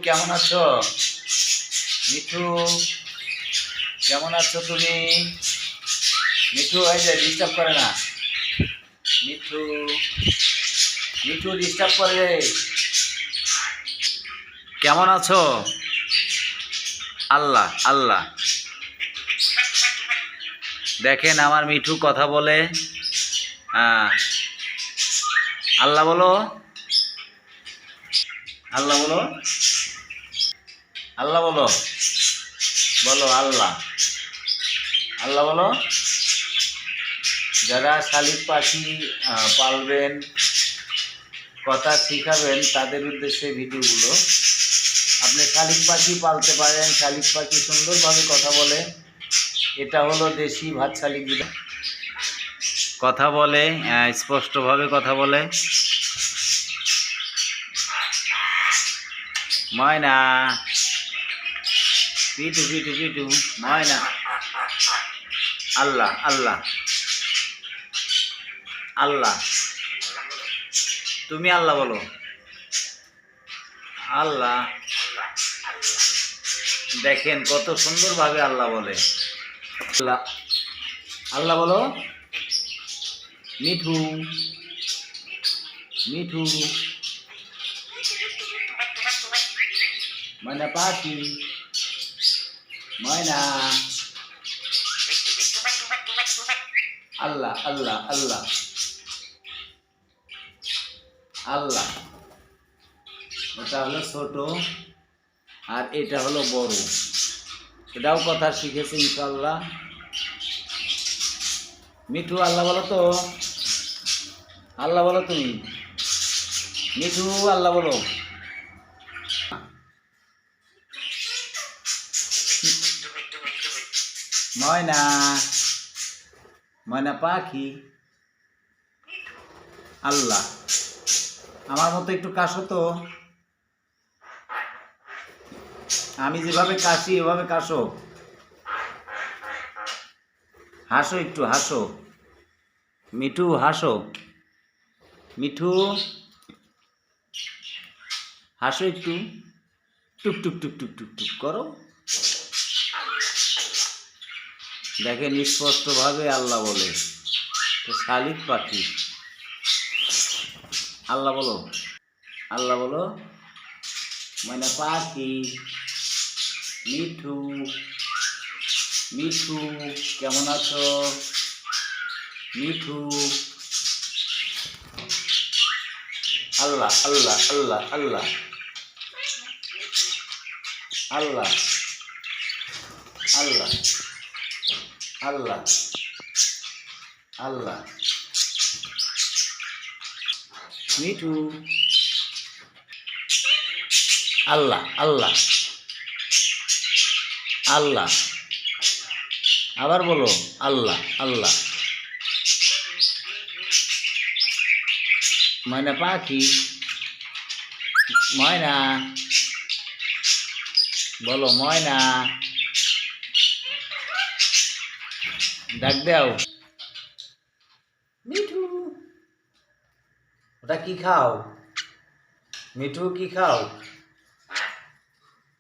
কেমন আছো? মিঠু কেমন আছো তুমি? মিঠু এই যে ডিস্টার্ব করে না। মিঠু মিঠু ডিস্টার্ব করে। কেমন আছো? আল্লাহ আল্লাহ, দেখেন আমার মিঠু কথা বলে। হ্যাঁ, আল্লাহ বলো, আল্লাহ বলো, আল্লাহ বলো, বলো আল্লাহ, আল্লাহ বলো। যারা শালিক পাখি পালবেন, কথা শিখাবেন, তাদের উদ্দেশ্যে ভিডিওগুলো। আপনি শালিক পাখি পালতে পারেন, শালিক পাখি সুন্দরভাবে কথা বলে। এটা হলো দেশি ভাত শালিক, যেটা কথা বলে, স্পষ্টভাবে কথা বলে। ময়না, পিটু পিটু পিটু, ময়না। আল্লাহ আল্লাহ আল্লাহ, তুমি আল্লাহ বলো। আল্লাহ, দেখেন কত সুন্দরভাবে আল্লাহ বলে। আল্লাহ, আল্লাহ বলো। মিঠু মিঠু, ময়না পাখি, ময়না। আল্লাহ আল্লাহ আল্লাহ আল্লাহ। এটা হলো ছোট আর এটা হলো বড়। এটাও কথা শিখেছে ইনশাল্লাহ। মিঠু আল্লাহ বলো তো, আল্লাহ বলো তুমি। মিঠু আল্লাহ বলো। ময়না, ময়না পাখি। আল্লাহ, আমার মতো একটু কাশো তো। আমি যেভাবে কাশি এভাবে কাশো। হাসো একটু, হাসো। মিঠু হাসো, মিঠু হাসো একটু। টুক টুক টুক টুক টুক টুক করো। দেখেন স্পষ্টভাবে আল্লাহ বলে। তো শালিক পাখি। আল্লাহ বলো, আল্লাহ বলো। ময়না পাখি, মিঠু মিঠু কেমন আছো? মিঠু। আল্লাহ আল্লাহ আল্লাহ আল্লাহ আল্লাহ আল্লাহ আল্লাহ আল্লাহ। মিঠু। আল্লাহ আল্লাহ আল্লাহ। আবার বলো আল্লাহ আল্লাহ। ময়না পাখি, ময়না বলো, ময়না ডাক দাও। মিঠু, ওটা কি খাও? মিঠু কি খাও?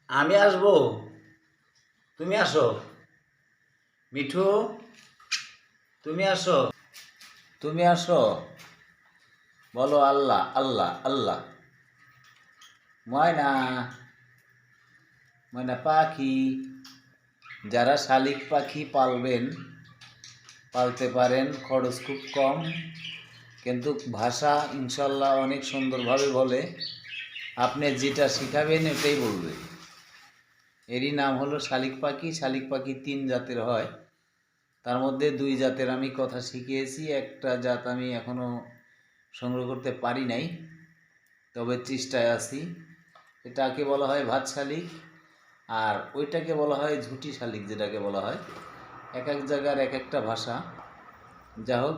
আমি আসবো, তুমি আসো। মিঠু তুমি আসো, তুমি আসো। বলো আল্লাহ আল্লাহ আল্লাহ। ময়না, ময়না পাখি। যারা শালিক পাখি পালবেন, পালতে পারেন, খরচ খুব কম, কিন্তু ভাষা ইনশাল্লাহ অনেক সুন্দরভাবে বলে। আপনি যেটা শিখাবেন এটাই বলবে। এরই নাম হলো শালিক পাখি। শালিক পাখি 3 জাতের হয়, তার মধ্যে 2 জাতের আমি কথা শিখিয়েছি। একটা জাত আমি এখনও সংগ্রহ করতে পারি নাই, তবে চেষ্টায় আছি। এটাকে বলা হয় ভাত শালিক, আর ওইটাকে বলা হয় ঝুটি শালিক, যেটাকে বলা হয়। এক এক জায়গার এক একটা ভাষা। যা হোক,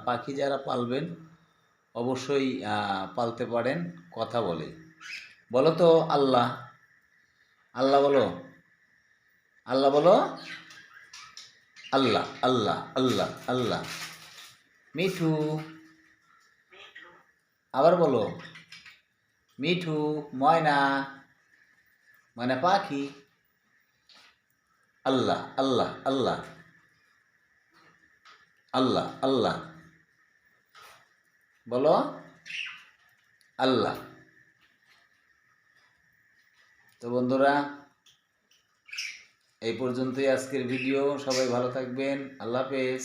পাখি যারা পালবেন অবশ্যই পালতে পারেন, কথা বলে। বলো তো আল্লাহ, আল্লাহ বলো, আল্লাহ বলো। আল্লাহ আল্লাহ আল্লাহ আল্লাহ। মিঠু আবার বলো। মিঠু, ময়না মানে পাখি। আল্লাহ আল্লাহ আল্লাহ আল্লাহ আল্লাহ বলো আল্লাহ। তো বন্ধুরা, এই পর্যন্তই আজকের ভিডিও। সবাই ভালো থাকবেন। আল্লাহ হাফেজ।